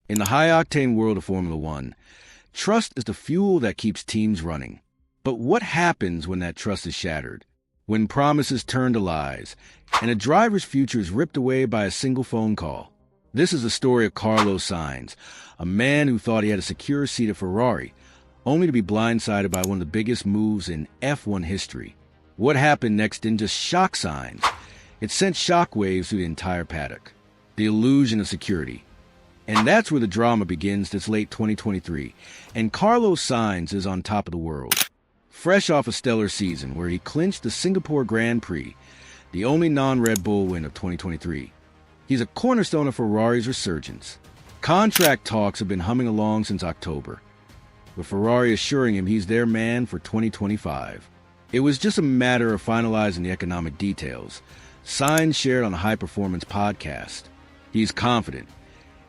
In the high-octane world of Formula One, trust is the fuel that keeps teams running. But what happens when that trust is shattered? When promises turn to lies, and a driver's future is ripped away by a single phone call? This is the story of Carlos Sainz, a man who thought he had a secure seat at Ferrari, only to be blindsided by one of the biggest moves in F1 history. What happened next didn't just shock Sainz. It sent shockwaves through the entire paddock. The illusion of security. And that's where the drama begins this late 2023, and Carlos Sainz is on top of the world. Fresh off a stellar season where he clinched the Singapore Grand Prix, the only non-Red Bull win of 2023. He's a cornerstone of Ferrari's resurgence. Contract talks have been humming along since October, with Ferrari assuring him he's their man for 2025. It was just a matter of finalizing the economic details. Sainz shared on the High Performance podcast. He's confident,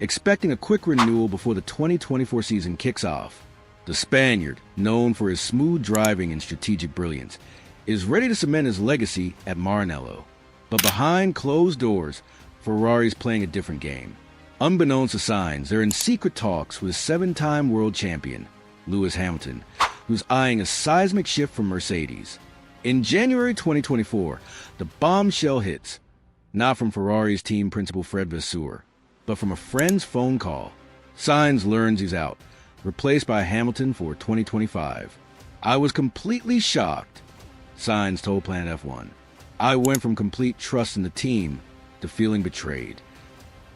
expecting a quick renewal before the 2024 season kicks off. The Spaniard, known for his smooth driving and strategic brilliance, is ready to cement his legacy at Maranello. But behind closed doors, Ferrari's playing a different game. Unbeknownst to Sainz, they're in secret talks with seven-time world champion Lewis Hamilton, who's eyeing a seismic shift from Mercedes. In January 2024, the bombshell hits, not from Ferrari's team principal Fred Vasseur, but from a friend's phone call. Sainz learns he's out, replaced by Hamilton for 2025. "I was completely shocked," Sainz told Planet F1. "I went from complete trust in the team to feeling betrayed."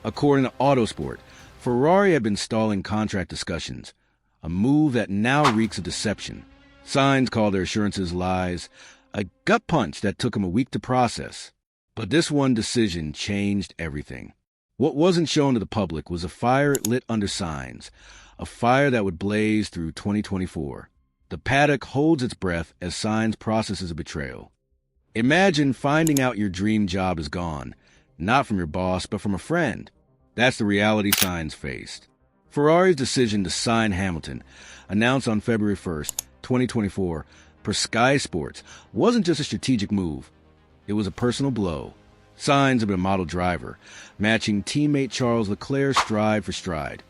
According to Autosport, Ferrari had been stalling contract discussions, a move that now reeks of deception. Sainz called their assurances lies, a gut punch that took him a week to process. But this one decision changed everything. What wasn't shown to the public was a fire lit under Sainz, a fire that would blaze through 2024. The paddock holds its breath as Sainz processes a betrayal. Imagine finding out your dream job is gone, not from your boss, but from a friend. That's the reality Sainz faced. Ferrari's decision to sign Hamilton, announced on February 1st, 2024, per Sky Sports, wasn't just a strategic move. It was a personal blow. Sainz had been a model driver, matching teammate Charles Leclerc stride for stride,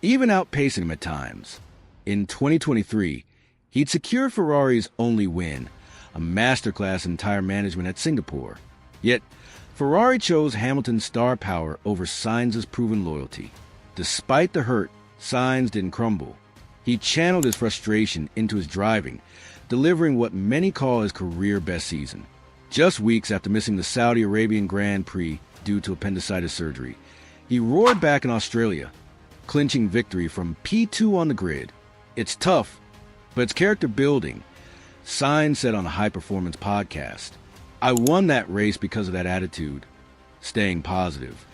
even outpacing him at times. In 2023, he'd secured Ferrari's only win, a masterclass in tire management at Singapore. Yet, Ferrari chose Hamilton's star power over Sainz's proven loyalty. Despite the hurt, Sainz didn't crumble. He channeled his frustration into his driving, delivering what many call his career-best season. Just weeks after missing the Saudi Arabian Grand Prix due to appendicitis surgery, he roared back in Australia, clinching victory from P2 on the grid. "It's tough, but it's character building," Sainz said on the High Performance podcast. "I won that race because of that attitude," staying positive.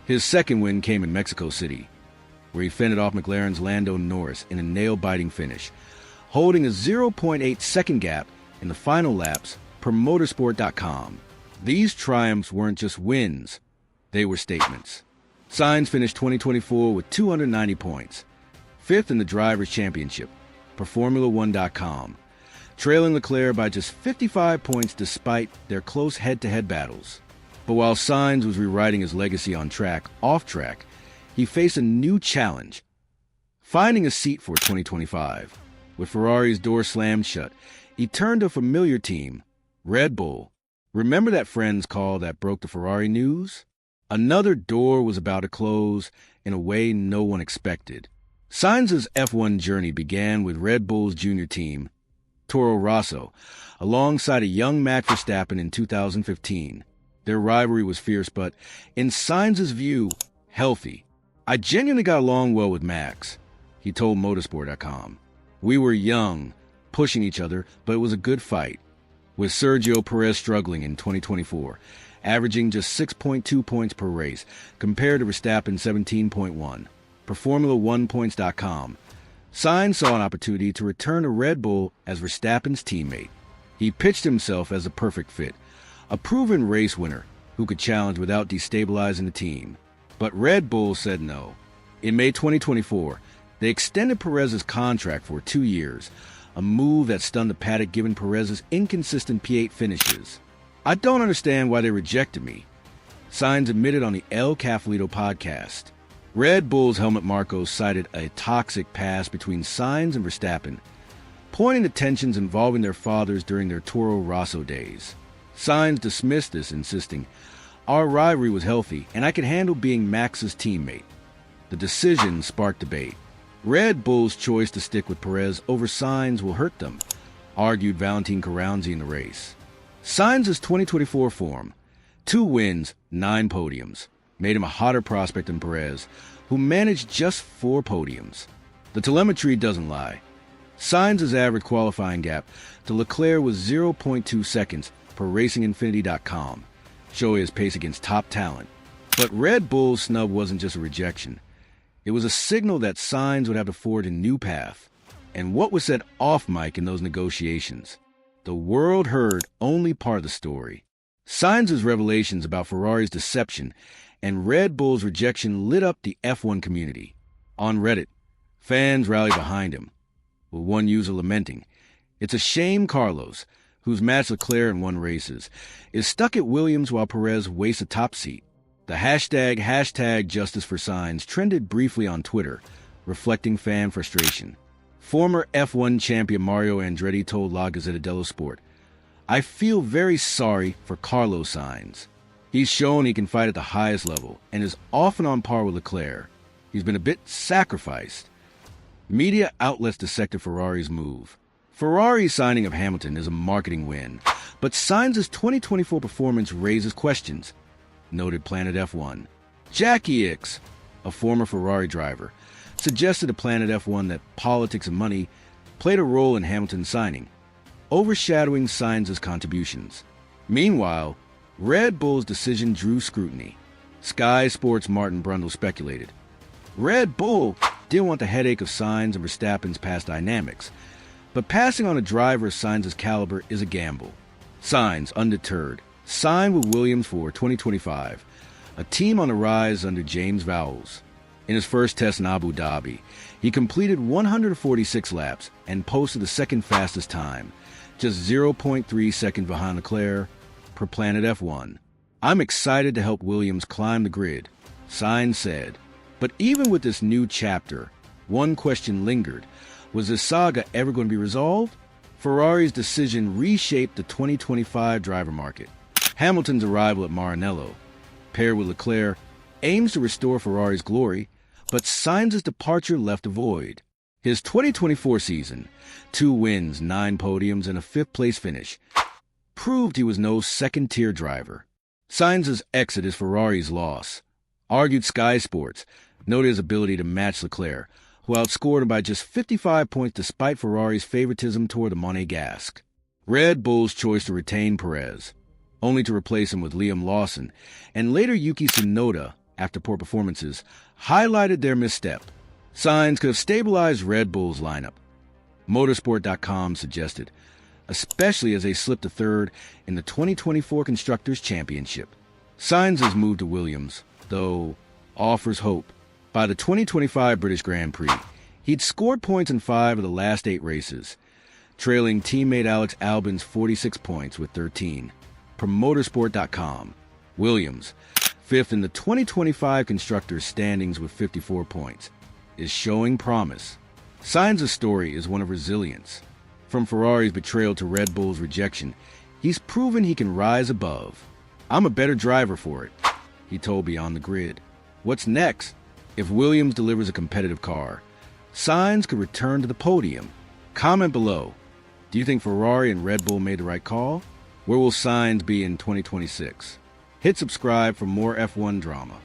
His second win came in Mexico City, where he fended off McLaren's Lando Norris in a nail-biting finish, holding a 0.8-second gap in the final laps per motorsport.com. These triumphs weren't just wins, they were statements. Sainz finished 2024 with 290 points, fifth in the Drivers' Championship, per Formula1.com, trailing Leclerc by just 55 points despite their close head-to-head battles. But while Sainz was rewriting his legacy on track, off track, he faced a new challenge, finding a seat for 2025. With Ferrari's door slammed shut, he turned to a familiar team, Red Bull. Remember that friend's call that broke the Ferrari news? Another door was about to close in a way no one expected. Sainz's F1 journey began with Red Bull's junior team, Toro Rosso, alongside a young Max Verstappen in 2015. Their rivalry was fierce, but in Sainz's view, healthy. "I genuinely got along well with Max," he told motorsport.com. "We were young, pushing each other, but it was a good fight." With Sergio Perez struggling in 2024, averaging just 6.2 points per race, compared to Verstappen 17.1. Per Formula1points.com, Sainz saw an opportunity to return to Red Bull as Verstappen's teammate. He pitched himself as a perfect fit, a proven race winner who could challenge without destabilizing the team. But Red Bull said no. In May 2024, they extended Perez's contract for 2 years, a move that stunned the paddock given Perez's inconsistent P8 finishes. "I don't understand why they rejected me," Sainz admitted on the El Cafalito podcast. Red Bull's Helmut Marko cited a toxic past between Sainz and Verstappen, pointing to tensions involving their fathers during their Toro Rosso days. Sainz dismissed this, insisting, "Our rivalry was healthy, and I could handle being Max's teammate." The decision sparked debate. Red Bull's choice to stick with Perez over Sainz will hurt them, argued Valentin Carranzi in the race. Sainz's 2024 form, 2 wins, 9 podiums, made him a hotter prospect than Perez, who managed just 4 podiums. The telemetry doesn't lie. Sainz's average qualifying gap to Leclerc was 0.2 seconds per RacingInfinity.com, showing his pace against top talent. But Red Bull's snub wasn't just a rejection. It was a signal that Sainz would have to forge a new path. And what was said off-mic in those negotiations? The world heard only part of the story. Sainz's revelations about Ferrari's deception and Red Bull's rejection lit up the F1 community. On Reddit, fans rallied behind him, with one user lamenting, "It's a shame Carlos, who's matched Leclerc in 1 races, is stuck at Williams while Perez wastes a top seat." The hashtag Justice for Sainz trended briefly on Twitter, reflecting fan frustration. Former F1 champion Mario Andretti told La Gazzetta dello Sport, "I feel very sorry for Carlos Sainz. He's shown he can fight at the highest level and is often on par with Leclerc. He's been a bit sacrificed." Media outlets dissected Ferrari's move. Ferrari's signing of Hamilton is a marketing win, but Sainz's 2024 performance raises questions, noted Planet F1. Jackie Ickx, a former Ferrari driver, suggested to Planet F1 that politics and money played a role in Hamilton's signing, overshadowing Sainz's contributions. Meanwhile, Red Bull's decision drew scrutiny. Sky Sports' Martin Brundle speculated, Red Bull didn't want the headache of Sainz and Verstappen's past dynamics, but passing on a driver of Sainz's caliber is a gamble. Sainz, undeterred, signed with Williams for 2025, a team on the rise under James Vowles. In his first test in Abu Dhabi, he completed 146 laps and posted the second fastest time, just 0.3 seconds behind Leclerc, per Planet F1. "I'm excited to help Williams climb the grid," Sainz said. But even with this new chapter, one question lingered. Was this saga ever going to be resolved? Ferrari's decision reshaped the 2025 driver market. Hamilton's arrival at Maranello, paired with Leclerc, aims to restore Ferrari's glory, but Sainz's departure left a void. His 2024 season, 2 wins, 9 podiums, and a 5th-place finish, proved he was no second-tier driver. Sainz's exit is Ferrari's loss, argued Sky Sports, noted his ability to match Leclerc, who outscored him by just 55 points despite Ferrari's favoritism toward the Monegasque. Red Bull's choice to retain Perez, only to replace him with Liam Lawson, and later Yuki Tsunoda, after poor performances, highlighted their misstep. Sainz could have stabilized Red Bull's lineup, Motorsport.com suggested, especially as they slipped to 3rd in the 2024 Constructors' Championship. Sainz's move to Williams, though, offers hope. By the 2025 British Grand Prix, he'd scored points in 5 of the last 8 races, trailing teammate Alex Albon's 46 points with 13. Per Motorsport.com, Williams, 5th in the 2025 Constructors' standings with 54 points, is showing promise. Sainz's story is one of resilience. From Ferrari's betrayal to Red Bull's rejection, he's proven he can rise above. "I'm a better driver for it," he told Beyond the Grid. What's next? If Williams delivers a competitive car, Sainz could return to the podium. Comment below. Do you think Ferrari and Red Bull made the right call? Where will Sainz be in 2026? Hit subscribe for more F1 drama.